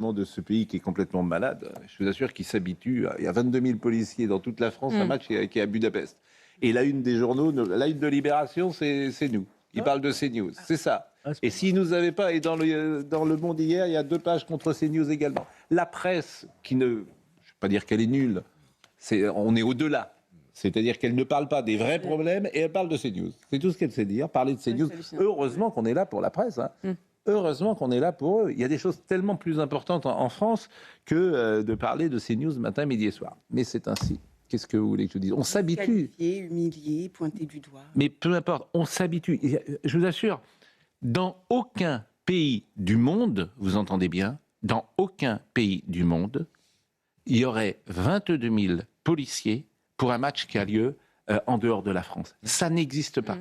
de ce pays qui est complètement malade, je vous assure qu'il s'habitue. Il y a 22 000 policiers dans toute la France, un match qui est à Budapest. Et la une des journaux, la une de Libération, c'est nous. Ils parlent de CNews, c'est ça. Et s'ils nous avaient pas, et dans le Monde hier, il y a 2 pages contre CNews également. La presse, je ne vais pas dire qu'elle est nulle, on est au-delà. C'est-à-dire qu'elle ne parle pas des vrais problèmes et elle parle de CNews. C'est tout ce qu'elle sait dire, parler de CNews. Heureusement qu'on est là pour la presse. Heureusement qu'on est là pour eux. Il y a des choses tellement plus importantes en France que de parler de CNews matin, midi et soir. Mais c'est ainsi. Qu'est-ce que vous voulez que je dise ? On s'habitue. Qualifié, humilié, pointé du doigt. Mais peu importe, on s'habitue. Je vous assure, dans aucun pays du monde, vous entendez bien, dans aucun pays du monde, il y aurait 22 000 policiers pour un match qui a lieu en dehors de la France. Ça n'existe pas.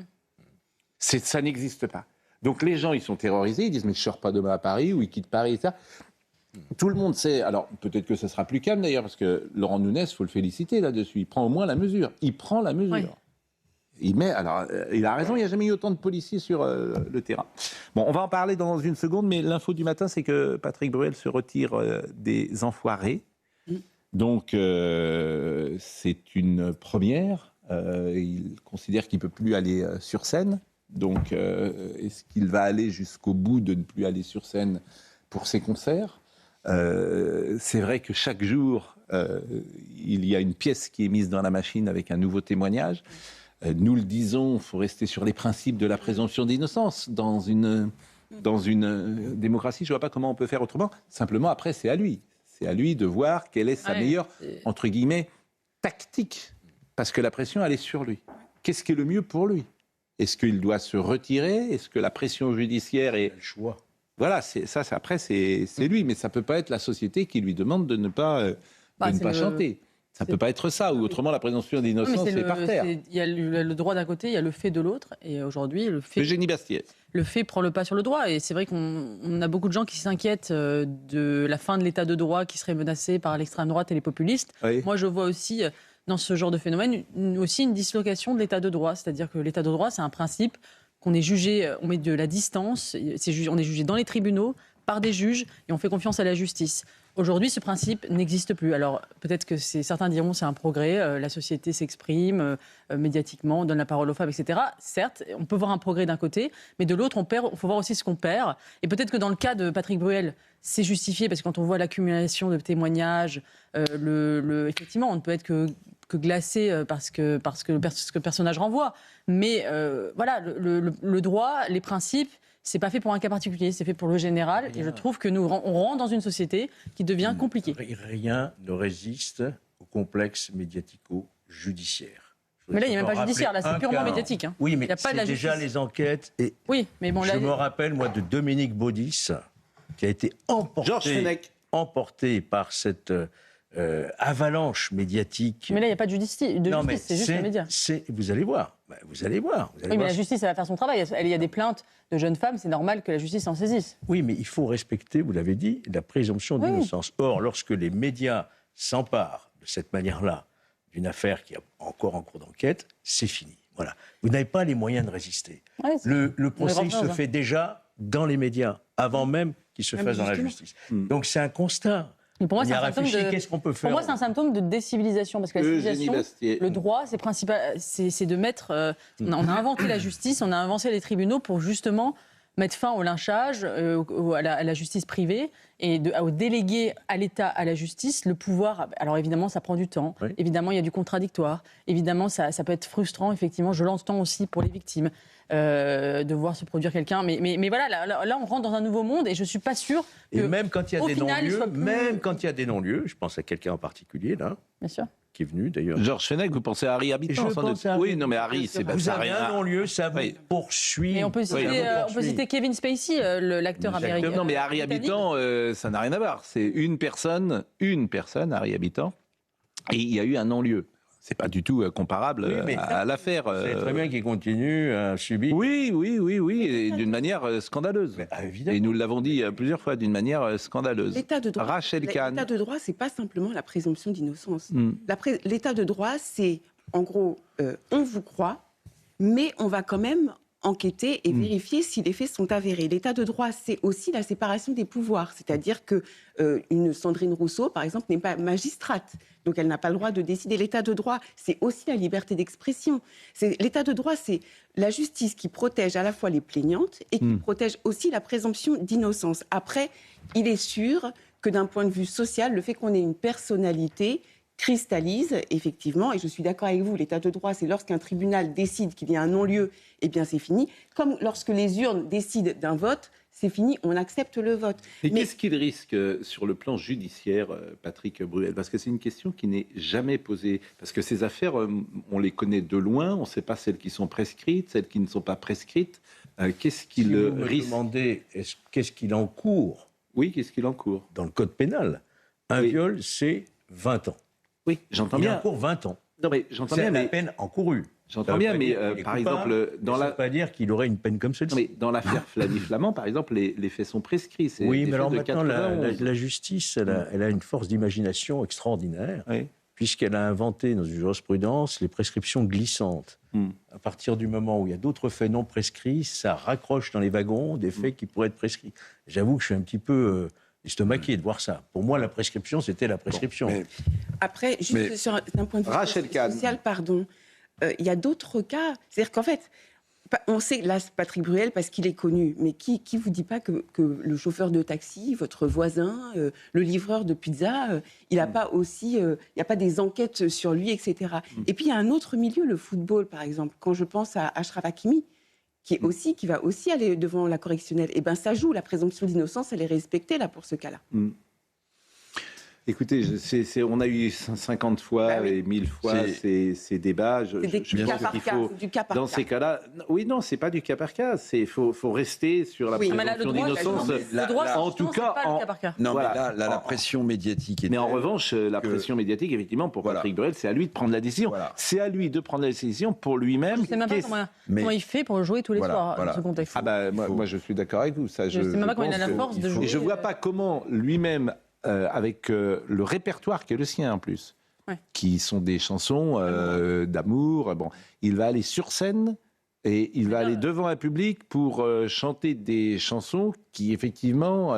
Ça n'existe pas. Donc les gens, ils sont terrorisés, ils disent « mais je ne sors pas demain à Paris » ou ils quittent Paris et ça. Tout le monde sait, alors peut-être que ça sera plus calme d'ailleurs, parce que Laurent Nunez, il faut le féliciter là-dessus, il prend au moins la mesure. Il prend la mesure. Oui. Il a raison, il n'y a jamais eu autant de policiers sur le terrain. Bon, on va en parler dans une seconde, mais l'info du matin, c'est que Patrick Bruel se retire des Enfoirés. Donc c'est une première. Il considère qu'il ne peut plus aller sur scène. Donc, est-ce qu'il va aller jusqu'au bout de ne plus aller sur scène pour ses concerts ? C'est vrai que chaque jour, il y a une pièce qui est mise dans la machine avec un nouveau témoignage. Nous le disons, il faut rester sur les principes de la présomption d'innocence. Dans une démocratie, je ne vois pas comment on peut faire autrement. Simplement, après, c'est à lui. C'est à lui de voir quelle est sa meilleure, entre guillemets, tactique. Parce que la pression, elle est sur lui. Qu'est-ce qui est le mieux pour lui ? Est-ce qu'il doit se retirer ? Est-ce que la pression judiciaire est... Le choix. Voilà, après, c'est lui. Mais ça ne peut pas être la société qui lui demande de ne pas chanter. Ça ne peut pas être ça. Ou autrement, la présomption d'innocence, c'est par terre. Il y a le droit d'un côté, il y a le fait de l'autre. Et aujourd'hui, Eugénie Bastier. Le fait prend le pas sur le droit. Et c'est vrai qu'on a beaucoup de gens qui s'inquiètent de la fin de l'état de droit qui serait menacé par l'extrême droite et les populistes. Oui. Moi, je vois aussi... dans ce genre de phénomène, aussi une dislocation de l'état de droit. C'est-à-dire que l'état de droit, c'est un principe qu'on est jugé, on met de la distance, on est jugé dans les tribunaux, par des juges, et on fait confiance à la justice. Aujourd'hui, ce principe n'existe plus. Alors, peut-être que certains diront que c'est un progrès, la société s'exprime médiatiquement, on donne la parole aux femmes, etc. Certes, on peut voir un progrès d'un côté, mais de l'autre, il faut voir aussi ce qu'on perd. Et peut-être que dans le cas de Patrick Bruel, c'est justifié, parce que quand on voit l'accumulation de témoignages, effectivement, on ne peut être que glacé parce que ce que le personnage renvoie. Mais voilà, le droit, les principes, c'est pas fait pour un cas particulier, c'est fait pour le général. Et je trouve que on rentre dans une société qui devient compliquée. Rien ne résiste au complexe médiatico-judiciaire. Mais là, il n'y a même pas judiciaire, là, c'est purement médiatique. Hein. Oui, mais il y a pas c'est déjà les enquêtes. Et oui, mais bon, là, je me rappelle, moi, de Dominique Baudis, qui a été emporté par cette... avalanche médiatique. Mais là, il n'y a pas de justice, c'est juste les médias. Vous allez voir. Mais la justice, elle va faire son travail. Il y a des plaintes de jeunes femmes, c'est normal que la justice s'en saisisse. Oui, mais il faut respecter, vous l'avez dit, la présomption d'innocence. Or, lorsque les médias s'emparent de cette manière-là d'une affaire qui est encore en cours d'enquête, c'est fini. Voilà. Vous n'avez pas les moyens de résister. Ouais, le procès se fait déjà dans les médias, avant même qu'il se fasse dans la justice. Donc c'est un constat. Mais pour moi, qu'est-ce qu'on peut faire ? Pour moi, c'est un symptôme de décivilisation. Parce que la civilisation, le droit, c'est de mettre... on a inventé la justice, on a inventé les tribunaux pour justement mettre fin au lynchage, à la justice privée, et au déléguer à l'État, à la justice, le pouvoir. Alors évidemment, ça prend du temps. Oui. Évidemment, il y a du contradictoire. Évidemment, ça peut être frustrant. Effectivement, je l'entends aussi pour les victimes. De voir se produire quelqu'un. Mais voilà, là, on rentre dans un nouveau monde et je ne suis pas sûre que... Et même quand il y a des non-lieux, quand il y a des non-lieux, je pense à quelqu'un en particulier, là, bien sûr, qui est venu, d'ailleurs. Georges Fenech, vous pensez à Harry Habitant, sans doute. Oui, non, mais Harry, c'est... Vous avez un non-lieu, ça vous poursuit. Mais on peut citer Kevin Spacey, l'acteur américain. Non, mais Harry Habitant, ça n'a rien à voir. C'est une personne, Harry Habitant, et il y a eu un non-lieu. C'est pas du tout comparable à l'affaire. C'est très bien qu'il continue à subir. Oui, et d'une manière scandaleuse. Et nous l'avons dit plusieurs fois, d'une manière scandaleuse. L'état de droit, Rachel Kahn. L'état de droit, c'est pas simplement la présomption d'innocence. L'état de droit, c'est, en gros, on vous croit, mais on va quand même enquêter et vérifier si les faits sont avérés. L'état de droit, c'est aussi la séparation des pouvoirs. C'est-à-dire que une Sandrine Rousseau, par exemple, n'est pas magistrate. Donc, elle n'a pas le droit de décider. L'état de droit, c'est aussi la liberté d'expression. L'état de droit, c'est la justice qui protège à la fois les plaignantes et qui protège aussi la présomption d'innocence. Après, il est sûr que d'un point de vue social, le fait qu'on ait une personnalité cristallise, effectivement, et je suis d'accord avec vous, l'état de droit, c'est lorsqu'un tribunal décide qu'il y a un non-lieu, eh bien c'est fini. Comme lorsque les urnes décident d'un vote, c'est fini, on accepte le vote. Mais qu'est-ce qu'il risque sur le plan judiciaire, Patrick Bruel? Parce que c'est une question qui n'est jamais posée. Parce que ces affaires, on les connaît de loin, on ne sait pas celles qui sont prescrites, celles qui ne sont pas prescrites. Qu'est-ce qu'il risque? Vous me demandez, qu'est-ce qu'il encourt? Oui, qu'est-ce qu'il encourt? Dans le code pénal, un viol, c'est 20 ans. Oui, j'entends Il bien. encourt 20 ans. Non, mais j'entends C'est bien, la mais peine encourue. j'entends bien, mais par exemple, ça ne veut pas dire qu'il aurait une peine comme Non, celle-ci. mais dans l'affaire Flavie-Flamand, par exemple, les faits sont prescrits. C'est Oui, des mais alors faits de maintenant, 91. la justice, elle a une force d'imagination extraordinaire, Oui. puisqu'elle a inventé dans une jurisprudence les prescriptions glissantes. À partir du moment où il y a d'autres faits non prescrits, ça raccroche dans les wagons des faits qui pourraient être prescrits. J'avoue que je suis un petit peu estomaqué de voir ça. Pour moi, la prescription, c'était la prescription. Mais Après, juste d'un point de vue Rachel Kahn. social, pardon, il y a d'autres cas. C'est-à-dire qu'en fait, on sait, là, c'est Patrick Bruel parce qu'il est connu, mais qui vous dit pas que le chauffeur de taxi, votre voisin, le livreur de pizza, il n'a pas aussi, il n'y a pas des enquêtes sur lui, etc. Et puis il y a un autre milieu, le football, par exemple. Quand je pense à Achraf Hakimi, qui va aussi aller devant la correctionnelle, et ben ça joue, la présomption d'innocence, elle est respectée là pour ce cas-là. Écoutez, on a eu 50 fois et 1000 fois ces débats. C'est du cas par cas. Dans ces cas-là, oui, non, c'est pas du cas par cas. Il faut rester sur la présomption d'innocence. Le droit, en tout cas, pas le cas par cas. non, Voilà. mais là, la pression médiatique est Mais en telle revanche, la pression médiatique, effectivement, pour Patrick Bruel, c'est à lui de prendre la décision. Voilà. C'est à lui de prendre la décision pour lui-même. Je ne sais même pas comment il fait pour jouer tous les soirs dans ce contexte. Ah bah, moi, je suis d'accord avec vous. Ça, je ne sais même pas comment il a la force de jouer. Et je ne vois pas comment lui-même, avec le répertoire qui est le sien en plus, qui sont des chansons d'amour, bon, il va aller sur scène et il va aller devant un public pour chanter des chansons qui, effectivement,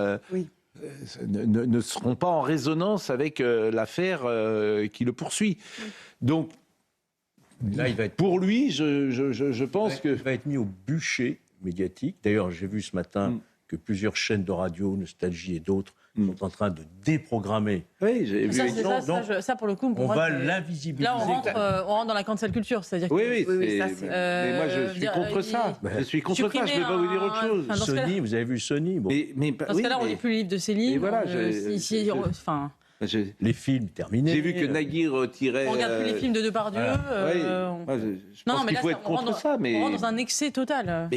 ne seront pas en résonance avec l'affaire qui le poursuit. Donc, Là, pour lui, je pense que... Il va être mis au bûcher médiatique. D'ailleurs, j'ai vu ce matin que plusieurs chaînes de radio, Nostalgie et d'autres, sont en train de déprogrammer. Oui, j'ai vu. Ça, pour le coup, on va l'invisibiliser. Là, on rentre dans la cancel culture, c'est-à-dire que... Oui, ça, mais moi, je suis contre ça. Je suis contre ça, je ne vais pas vous dire autre chose. Sony, vous avez vu Sony, bon. Dans ce cas-là, on lit plus le livre de Céline. Et voilà, les films terminés. J'ai vu que Naguir tirait... On regarde plus les films de Depardieu. Je pense qu'il faut être contre ça, mais... On rentre dans un excès total.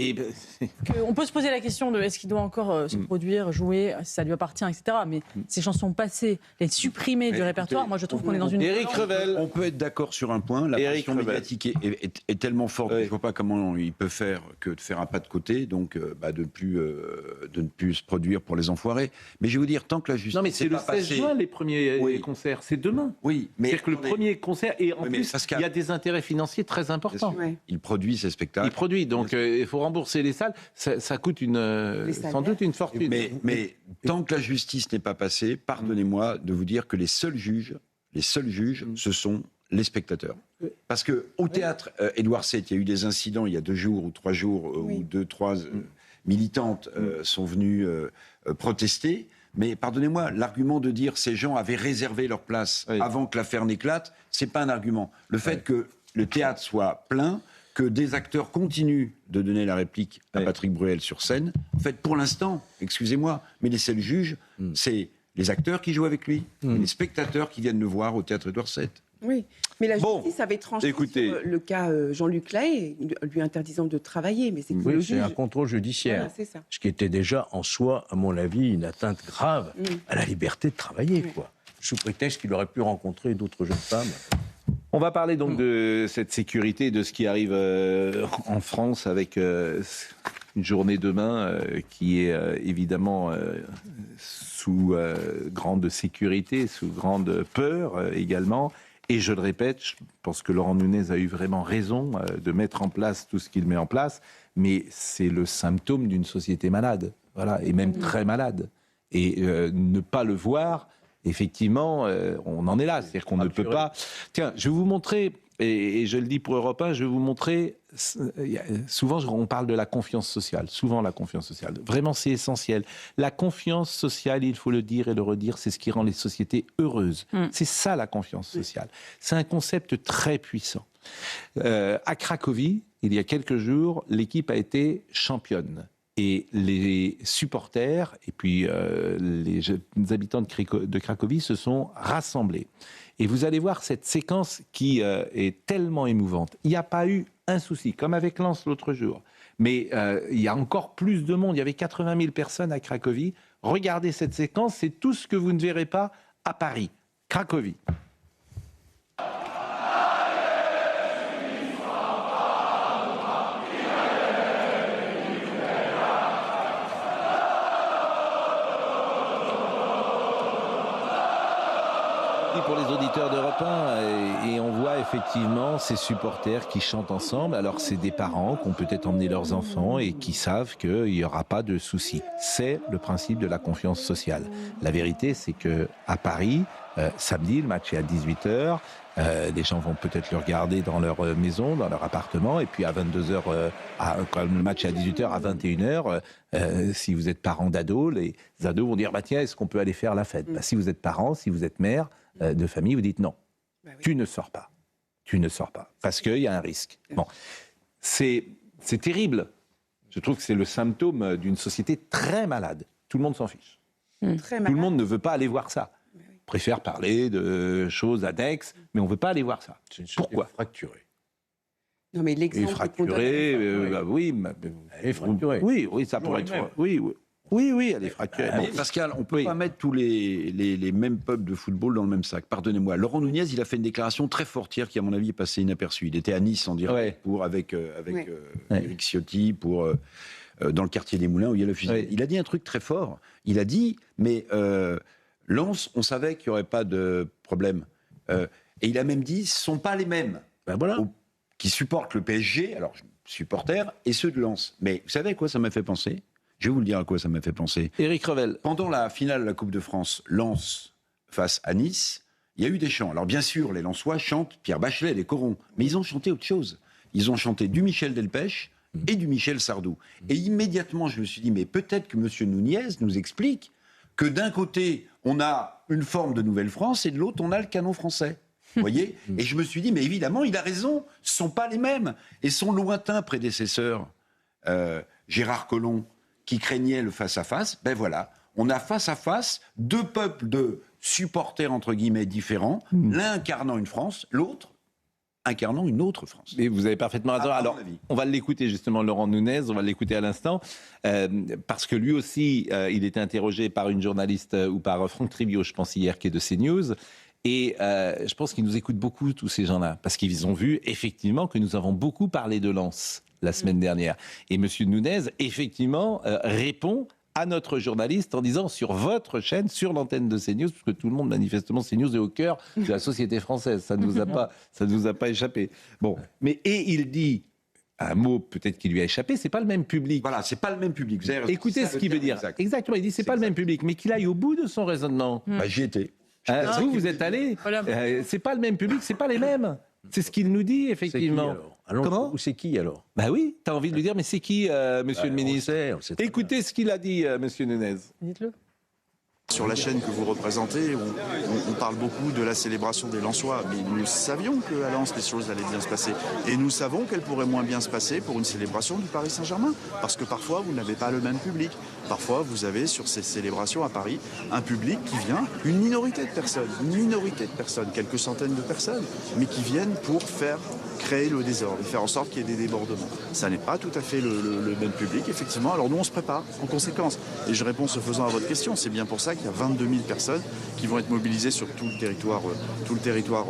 On peut se poser la question de est-ce qu'il doit encore se produire, jouer, si ça lui appartient, etc. Mais ces chansons passées, les supprimer du répertoire, moi je trouve qu'on est dans une... Éric Revel. On peut être d'accord sur un point, la pression médiatique est tellement forte que je ne vois pas comment il peut faire que de faire un pas de côté, donc de ne plus se produire pour les enfoirés. Mais je vais vous dire, tant que la justice... Non mais c'est le 16 juin les premiers concerts, c'est demain. Oui, mais... C'est-à-dire que le premier concert, et en plus, il y a des intérêts financiers très importants. Il produit ces spectacles. Il produit, donc il faut rembourser les salles. Ça coûte sans doute une fortune. Mais tant que la justice n'est pas passée, pardonnez-moi de vous dire que les seuls juges, ce sont les spectateurs. Parce qu'au théâtre Édouard VII, il y a eu des incidents il y a 2 jours ou 3 jours où 2-3 militantes sont venues protester. Mais pardonnez-moi, l'argument de dire ces gens avaient réservé leur place avant que l'affaire n'éclate, c'est pas un argument. Le fait que le théâtre soit plein, que des acteurs continuent de donner la réplique à Patrick Bruel sur scène, en fait, pour l'instant, excusez-moi, mais les seuls juges, c'est les acteurs qui jouent avec lui, et les spectateurs qui viennent le voir au théâtre Édouard VII. Oui, mais la justice avait tranché sur le cas Jean-Luc Lay, lui interdisant de travailler. Mais c'est c'est un contrôle judiciaire. Voilà, c'est ça. Ce qui était déjà en soi, à mon avis, une atteinte grave à la liberté de travailler, quoi. Sous prétexte qu'il aurait pu rencontrer d'autres jeunes femmes. On va parler donc de cette sécurité, de ce qui arrive en France avec une journée demain qui est évidemment sous grande sécurité, sous grande peur également. Et je le répète, je pense que Laurent Nunez a eu vraiment raison de mettre en place tout ce qu'il met en place, mais c'est le symptôme d'une société malade, voilà, et même très malade. Et ne pas le voir, effectivement, on en est là. C'est-à-dire qu'on ne peut pas... Tiens, je vais vous montrer, et je le dis pour Europe 1, je vais vous montrer... Souvent, on parle de la confiance sociale. Souvent, la confiance sociale. Vraiment, c'est essentiel. La confiance sociale, il faut le dire et le redire, c'est ce qui rend les sociétés heureuses. C'est ça, la confiance sociale. C'est un concept très puissant. À Cracovie, il y a quelques jours, l'équipe a été championne. Et les supporters et puis les habitants de Cracovie se sont rassemblés. Et vous allez voir cette séquence qui est tellement émouvante. Il n'y a pas eu un souci, comme avec Lens l'autre jour. Mais il y a encore plus de monde. Il y avait 80 000 personnes à Cracovie. Regardez cette séquence, c'est tout ce que vous ne verrez pas à Paris. Cracovie. Pour les auditeurs d'Europe 1, et on voit effectivement ces supporters qui chantent ensemble. Alors c'est des parents qui ont peut-être emmené leurs enfants et qui savent qu'il n'y aura pas de soucis. C'est le principe de la confiance sociale. La vérité, c'est qu'à Paris, samedi, le match est à 18h. Les gens vont peut-être le regarder dans leur maison, dans leur appartement, et puis à 22h, quand le match est à 18h, à 21h, si vous êtes parent d'ados, les ados vont dire bah, tiens, est-ce qu'on peut aller faire la fête ? Bah, si vous êtes parent, si vous êtes mère de famille, vous dites non, tu ne sors pas. Tu ne sors pas, parce qu'il y a un risque. Bon, c'est terrible. Je trouve que c'est le symptôme d'une société très malade. Tout le monde s'en fiche. Très Tout le monde ne veut pas aller voir ça. Préfère parler de choses annexes, mais on ne veut pas aller voir ça. Pourquoi ? Fracturée. Non, mais l'exemple fracturée, oui. Elle est fracturée. Oui, ça pourrait être... Oui, elle est fracturée. Mais Pascal, on ne peut pas mettre tous les mêmes peuples de football dans le même sac. Pardonnez-moi. Laurent Nunez, il a fait une déclaration très forte hier qui, à mon avis, est passée inaperçue. Il était à Nice, en direct, avec Eric Ciotti, dans le quartier des Moulins, où il y a le fusil. Il a dit un truc très fort. Il a dit, mais Lens, on savait qu'il n'y aurait pas de problème. Et il a même dit, ce ne sont pas les mêmes qui supportent le PSG, alors supporters, et ceux de Lens. Mais vous savez à quoi ça m'a fait penser ? Je vais vous le dire à quoi ça m'a fait penser. Éric Revel. Pendant la finale de la Coupe de France, Lens face à Nice, il y a eu des chants. Alors bien sûr, les Lensois chantent Pierre Bachelet, les corons, mais ils ont chanté autre chose. Ils ont chanté du Michel Delpech et du Michel Sardou. Et immédiatement, je me suis dit, mais peut-être que M. Nunez nous explique que d'un côté, on a une forme de Nouvelle-France et de l'autre, on a le canon français. Vous voyez ? Et je me suis dit, mais évidemment, il a raison, ce ne sont pas les mêmes. Et son lointain prédécesseur, Gérard Collomb, qui craignait le face-à-face, ben voilà, on a face-à-face deux peuples de supporters, entre guillemets, différents, l'un incarnant une France, l'autre incarnant une autre France. Mais vous avez parfaitement raison. Alors, on va l'écouter justement, Laurent Nunez, on va l'écouter à l'instant, parce que lui aussi, il était interrogé par une journaliste, ou par Franck Trivio, je pense hier, qui est de CNews, et je pense qu'ils nous écoutent beaucoup, tous ces gens-là, parce qu'ils ont vu, effectivement, que nous avons beaucoup parlé de Lens la semaine dernière. Et M. Nunez, effectivement, répond à notre journaliste en disant sur votre chaîne, sur l'antenne de CNews, parce que tout le monde, manifestement, CNews est au cœur de la société française. Ça ne nous a pas échappé. Bon, mais et il dit un mot peut-être qui lui a échappé, c'est pas le même public. Voilà, c'est pas le même public. Vous avez Écoutez ce qu'il veut dire. Exact. Exactement, il dit c'est pas le même public, mais qu'il aille au bout de son raisonnement. Bah, j'y étais. Vous êtes allé. C'est pas le même public, c'est pas les mêmes. C'est ce qu'il nous dit, effectivement. Comment ? Ou c'est qui, alors ? Bah oui, tu as envie de lui dire, mais c'est qui, monsieur le ministre ? On le sait très Écoutez ce qu'il a dit, monsieur Nunez. Dites-le. Sur la chaîne que vous représentez, on parle beaucoup de la célébration des Lensois, mais nous savions qu'à Lens, les choses allaient bien se passer. Et nous savons qu'elles pourraient moins bien se passer pour une célébration du Paris Saint-Germain. Parce que parfois, vous n'avez pas le même public. Parfois, vous avez sur ces célébrations à Paris un public qui vient, une minorité de personnes, quelques centaines de personnes, mais qui viennent pour créer le désordre et faire en sorte qu'il y ait des débordements. Ça n'est pas tout à fait le même public, effectivement. Alors nous, on se prépare en conséquence. Et je réponds ce faisant à votre question. C'est bien pour ça qu'il y a 22 000 personnes qui vont être mobilisées sur tout le territoire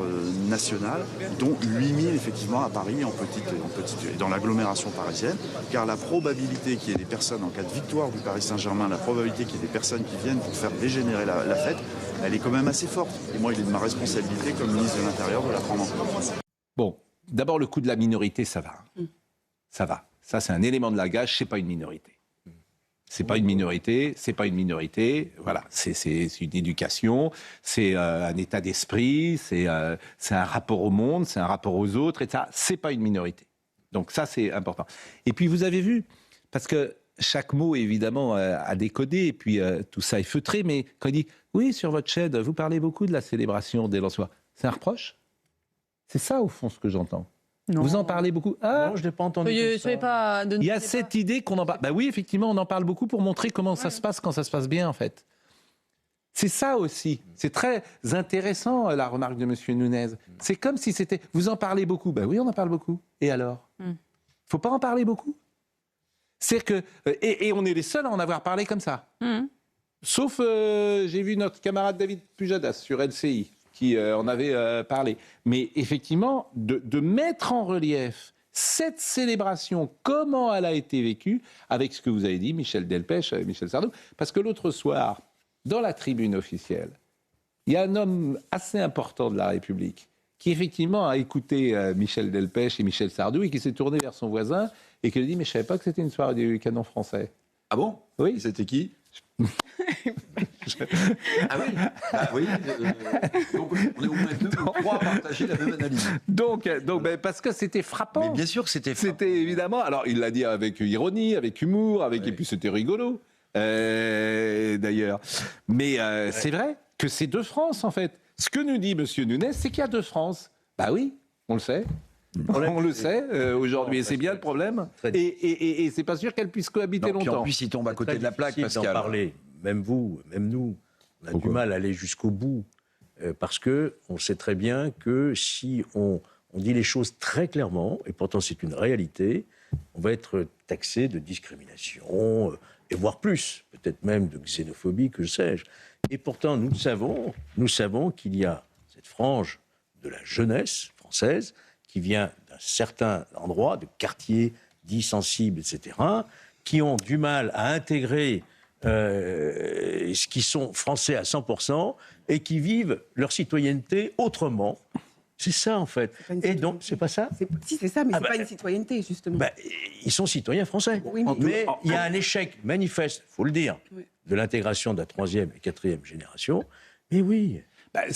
national, dont 8 000 effectivement à Paris, et dans l'agglomération parisienne. Car la probabilité qu'il y ait des personnes, en cas de victoire du Paris Saint-Germain, la probabilité qu'il y ait des personnes qui viennent pour faire dégénérer la fête, elle est quand même assez forte. Et moi, il est de ma responsabilité comme ministre de l'Intérieur de la prendre en compte. Bon, d'abord, le coup de la minorité, ça va. Ça va. Ça, c'est un élément de langage, c'est pas une minorité. C'est pas une minorité, c'est pas une minorité. Voilà, c'est une éducation, c'est un état d'esprit, c'est un rapport au monde, c'est un rapport aux autres, et ça, c'est pas une minorité. Donc ça, c'est important. Et puis, vous avez vu, parce que chaque mot, évidemment, a décodé, et puis tout ça est feutré, mais quand il dit « Oui, sur votre chaîne, vous parlez beaucoup de la célébration des Lensois », c'est un reproche ? C'est ça, au fond, ce que j'entends. Non. Vous en parlez beaucoup. Ah, Non, je n'ai pas entendu Soyez pas... il y a cette idée qu'on en parle. Bah oui, effectivement, on en parle beaucoup pour montrer comment ça se passe quand ça se passe bien, en fait. C'est ça aussi. C'est très intéressant, la remarque de M. Nunez. C'est comme si c'était... Vous en parlez beaucoup. Ben oui, on en parle beaucoup. Et alors ? Faut pas en parler beaucoup. C'est que... Et on est les seuls à en avoir parlé comme ça. Sauf, j'ai vu notre camarade David Pujadas sur LCI, qui en avait parlé. Mais effectivement, de mettre en relief cette célébration, comment elle a été vécue, avec ce que vous avez dit, Michel Delpech, Michel Sardou, parce que l'autre soir, dans la tribune officielle, il y a un homme assez important de la République qui effectivement a écouté Michel Delpech et Michel Sardou et qui s'est tourné vers son voisin et qui lui dit « Mais je ne savais pas que c'était une soirée du canon français. » Ah bon ? Oui. C'était qui ? Ah oui, ah oui. Donc on est au moins deux ou trois à partager la même analyse. Donc ben, parce que c'était frappant. Mais bien sûr que c'était frappant. C'était évidemment... Alors, il l'a dit avec ironie, avec humour, et puis c'était rigolo, d'ailleurs. Mais c'est vrai que c'est deux France, en fait. Ce que nous dit M. Nunez, c'est qu'il y a deux France. Bah oui, on le sait. On le sait aujourd'hui, et c'est bien le problème. Et c'est pas sûr qu'elle puisse cohabiter Puis longtemps. en plus, il tombe à côté de la plaque, parce Pascal. parler, même vous, même nous, on a du mal à aller jusqu'au bout, parce que on sait très bien que si on dit les choses très clairement, et pourtant c'est une réalité, on va être taxé de discrimination, et voire plus, peut-être même de xénophobie, que sais-je. Et pourtant, nous savons qu'il y a cette frange de la jeunesse française qui vient d'un certain endroit, de quartiers dits sensibles, etc., qui ont du mal à intégrer ce qui sont français à 100% et qui vivent leur citoyenneté autrement. C'est ça, en fait. Et donc, c'est pas ça ? Si, c'est ça, mais c'est pas une citoyenneté, justement. Ils sont citoyens français. Oui, mais il y a un échec manifeste, il faut le dire, de l'intégration de la 3e et 4e génération. Mais oui...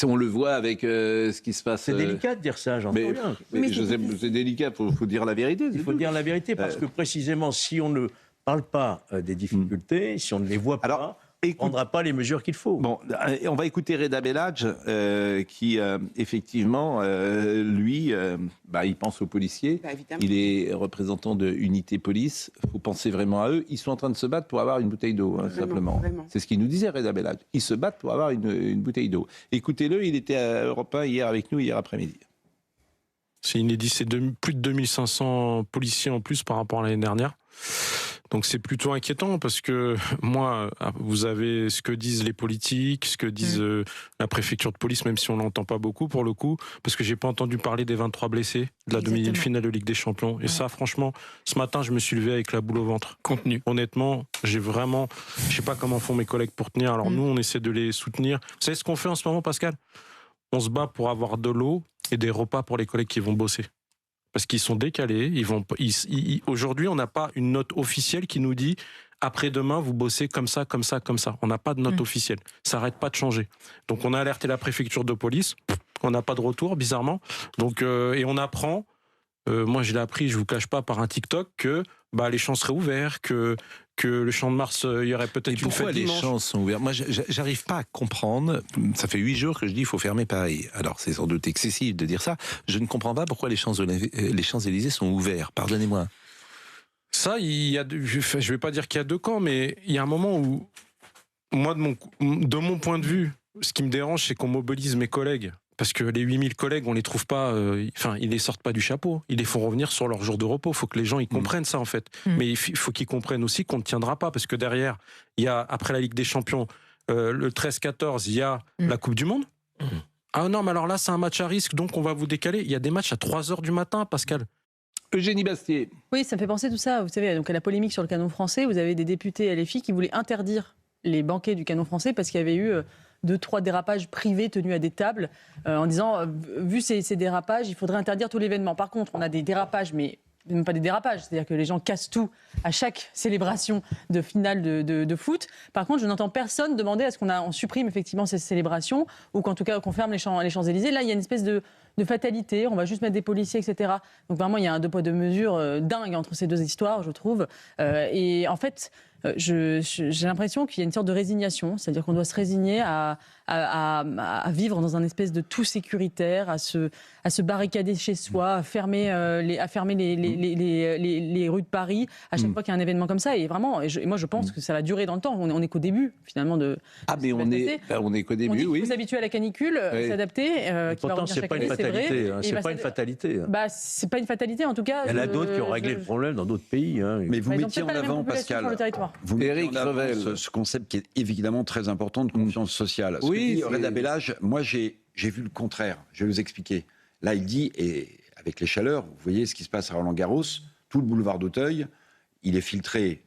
on le voit avec ce qui se passe... C'est délicat de dire ça, j'en sais rien. Mais c'est délicat, il faut dire la vérité. Il faut dire la vérité, parce que précisément, si on ne parle pas des difficultés, si on ne les voit pas, on ne prendra pas les mesures qu'il faut. Bon, on va écouter Reda Belladj, qui, effectivement, lui, il pense aux policiers. Il est représentant de Unité Police. Il faut penser vraiment à eux. Ils sont en train de se battre pour avoir une bouteille d'eau, simplement. Vraiment. C'est ce qu'il nous disait, Reda Belladj. Ils se battent pour avoir une bouteille d'eau. Écoutez-le, il était à Europe 1 hier avec nous, hier après-midi. C'est inédit, c'est plus de 2500 policiers en plus par rapport à l'année dernière. Donc c'est plutôt inquiétant parce que moi, vous avez ce que disent les politiques, ce que disent la préfecture de police, même si on l'entend pas beaucoup pour le coup, parce que j'ai pas entendu parler des 23 blessés de la demi-finale de Ligue des Champions. Et ça, franchement, ce matin, je me suis levé avec la boule au ventre. Contenu. Honnêtement, je sais pas comment font mes collègues pour tenir. Alors nous, on essaie de les soutenir. Vous savez ce qu'on fait en ce moment, Pascal ? On se bat pour avoir de l'eau et des repas pour les collègues qui vont bosser. Parce qu'ils sont décalés. Aujourd'hui, on n'a pas une note officielle qui nous dit après-demain, vous bossez comme ça, comme ça, comme ça. On n'a pas de note officielle. Ça n'arrête pas de changer. Donc, on a alerté la préfecture de police. On n'a pas de retour, bizarrement. Donc, et on apprend, moi je l'ai appris, je ne vous cache pas, par un TikTok, que les champs seraient ouverts, que le champ de Mars, il y aurait peut-être une fête dimanche. Pourquoi les champs sont ouverts ? Moi, j'arrive pas à comprendre. Ça fait 8 jours que je dis qu'il faut fermer Paris. Alors, c'est sans doute excessif de dire ça. Je ne comprends pas pourquoi les Champs-Élysées sont ouverts. Pardonnez-moi. Ça, je vais pas dire qu'il y a deux camps, mais il y a un moment où, moi, de mon point de vue, ce qui me dérange, c'est qu'on mobilise mes collègues. Parce que les 8000 collègues, on les trouve pas, ils les sortent pas du chapeau. Ils les font revenir sur leur jour de repos. Il faut que les gens ils comprennent ça, en fait. Mais il faut qu'ils comprennent aussi qu'on ne tiendra pas. Parce que derrière, il y a, après la Ligue des Champions, le 13-14, il y a la Coupe du Monde. Ah non, mais alors là, c'est un match à risque, donc on va vous décaler. Il y a des matchs à 3h du matin, Pascal. Eugénie Bastier. Oui, ça me fait penser tout ça. Vous savez, donc à la polémique sur le canon français, vous avez des députés LFI qui voulaient interdire les banquets du canon français parce qu'il y avait eu 2-3 dérapages privés tenus à des tables en disant, vu ces dérapages, il faudrait interdire tout l'événement. Par contre, on a des dérapages, mais même pas des dérapages, c'est-à-dire que les gens cassent tout à chaque célébration de finale de foot. Par contre, je n'entends personne demander à ce qu'on supprime effectivement ces célébrations ou qu'en tout cas qu'on ferme les Champs-Élysées. Là, il y a une espèce de fatalité, on va juste mettre des policiers, etc. Donc vraiment, il y a un deux poids deux mesures dingue entre ces deux histoires, je trouve. Et en fait, j'ai l'impression qu'il y a une sorte de résignation, c'est-à-dire qu'on doit se résigner à vivre dans un espèce de tout sécuritaire, à se barricader chez soi, à fermer les rues de Paris à chaque fois qu'il y a un événement comme ça. Et vraiment, et moi je pense que ça va durer dans le temps. On est qu'au début finalement de. Ah mais on est qu'au début, on dit oui. Faut s'habituer à la canicule, s'adapter. Pourtant, c'est pas une fatalité. C'est pas une fatalité. Bah, c'est pas une fatalité en tout cas. Il y en a d'autres qui ont réglé le problème dans d'autres pays. Mais vous mettiez en avant, Pascal, vous mettez en avant ce concept qui est évidemment très important de confiance sociale. Oui, Reda Bellage, moi j'ai vu le contraire. Je vais vous expliquer. Là, il dit, et avec les chaleurs, vous voyez ce qui se passe à Roland-Garros, tout le boulevard d'Auteuil, il est filtré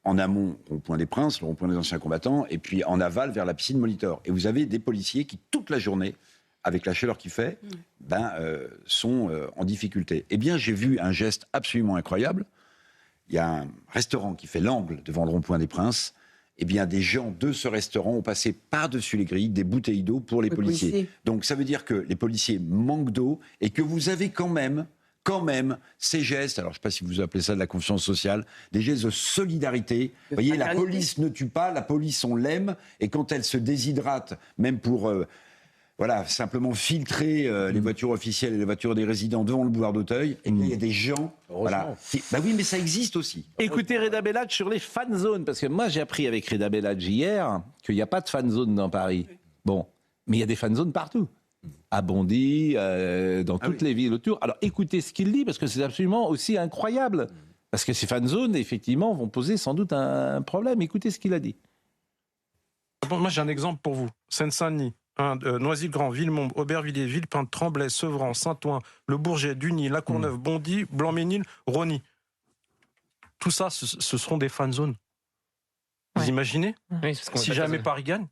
en amont au Rond-Point des Princes, le Rond-Point des Anciens Combattants, et puis en aval vers la piscine Molitor. Et vous avez des policiers qui, toute la journée, avec la chaleur qu'il fait, sont en difficulté. Eh bien, j'ai vu un geste absolument incroyable. Il y a un restaurant qui fait l'angle devant le Rond-Point des Princes. Eh bien, des gens de ce restaurant ont passé par-dessus les grilles des bouteilles d'eau pour les policiers. Donc, ça veut dire que les policiers manquent d'eau et que vous avez quand même ces gestes, alors je ne sais pas si vous appelez ça de la confiance sociale, des gestes de solidarité. Vous voyez, la police ne tue pas, la police, on l'aime, et quand elle se déshydrate, même pour... simplement filtrer les voitures officielles et les voitures des résidents devant le boulevard d'Auteuil. Et il y a des gens... Voilà. Bah oui, mais ça existe aussi. Écoutez Reda Bellage sur les fan zones, parce que moi j'ai appris avec Reda Bellage hier qu'il n'y a pas de fan zone dans Paris. Bon, mais il y a des fan zones partout. À Bondy, dans toutes les villes autour. Alors écoutez ce qu'il dit, parce que c'est absolument aussi incroyable. Parce que ces fan zones, effectivement, vont poser sans doute un problème. Écoutez ce qu'il a dit. Bon, moi j'ai un exemple pour vous. Seine-Saint-Denis. Noisy-le-Grand, Villemomble, Aubervilliers, Villepinte, Tremblay, Sevran, Saint-Ouen, Le Bourget, Duny, La Courneuve, Bondy, Blanc-Ménil, Rosny. Tout ça, ce seront des fan zones. Vous imaginez si jamais Paris gagne,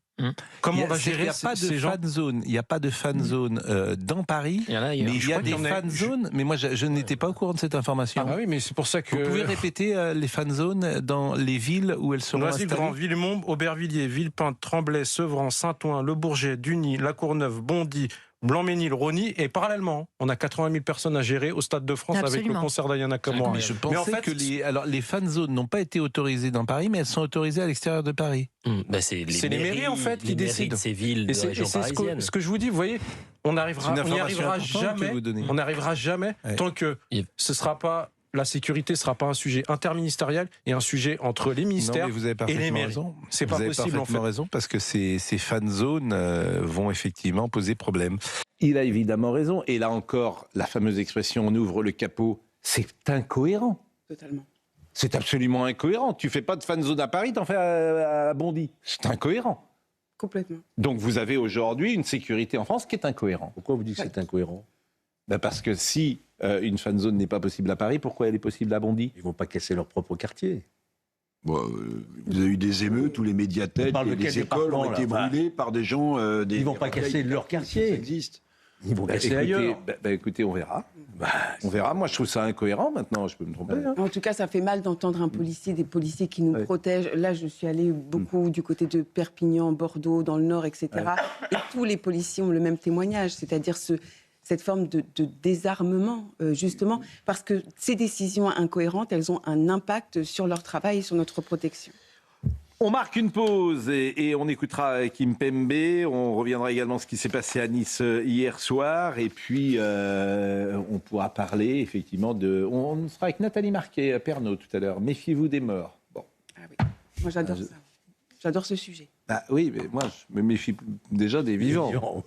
comment on va gérer ces gens? Il n'y a pas de fan zone dans Paris, mais il y a des fan zones. Mais moi, je n'étais pas au courant de cette information. Ah oui, mais c'est pour ça que... Vous pouvez répéter les fan zones dans les villes où elles seront installées? Noisy-le-Grand, Villemomble, Aubervilliers, Villepinte, Tremblay, Sevran, Saint-Ouen, Le Bourget, Duny, La Courneuve, Bondy, Blanc-Ménil, Rosny, et parallèlement, on a 80 000 personnes à gérer au Stade de France. Absolument. Avec le concert d'Ayana Kamura. Mais je pensais que les fan zones n'ont pas été autorisées dans Paris, mais elles sont autorisées à l'extérieur de Paris. C'est les mairies en fait qui décident. Ces villes de région parisienne. Ce que je vous dis, vous voyez, on n'y arrivera jamais tant que ce sera pas. La sécurité ne sera pas un sujet interministériel et un sujet entre les ministères et les mairies. C'est pas possible en fait. Vous avez raison, parce que ces fan zones vont effectivement poser problème. Il a évidemment raison. Et là encore, la fameuse expression « on ouvre le capot », c'est incohérent. Totalement. C'est absolument incohérent. Tu fais pas de fan zone à Paris, t'en fais à Bondy. C'est incohérent. Complètement. Donc vous avez aujourd'hui une sécurité en France qui est incohérente. Pourquoi vous dites que c'est incohérent? Parce que si une fan zone n'est pas possible à Paris, pourquoi elle est possible à Bondy? Ils ne vont pas casser leur propre quartier. Bon, vous avez eu des émeutes où les médiathèques et les écoles ont été brûlées par des gens... Ils ne vont pas casser leur quartier. Ça existe. Ils vont casser ailleurs. Écoutez, on verra. On verra. Moi, je trouve ça incohérent maintenant. Je peux me tromper. En tout cas, ça fait mal d'entendre des policiers qui nous protègent. Là, je suis allée beaucoup du côté de Perpignan, Bordeaux, dans le Nord, etc. Et tous les policiers ont le même témoignage, c'est-à-dire cette forme de désarmement, justement, parce que ces décisions incohérentes, elles ont un impact sur leur travail et sur notre protection. On marque une pause et on écoutera Kim Pembe. On reviendra également ce qui s'est passé à Nice hier soir. Et puis, on pourra parler effectivement On sera avec Nathalie Marquet à Pernod tout à l'heure. Méfiez-vous des morts. Bon. Ah oui, moi j'adore ça. J'adore ce sujet. Oui, mais moi je me méfie déjà des vivants.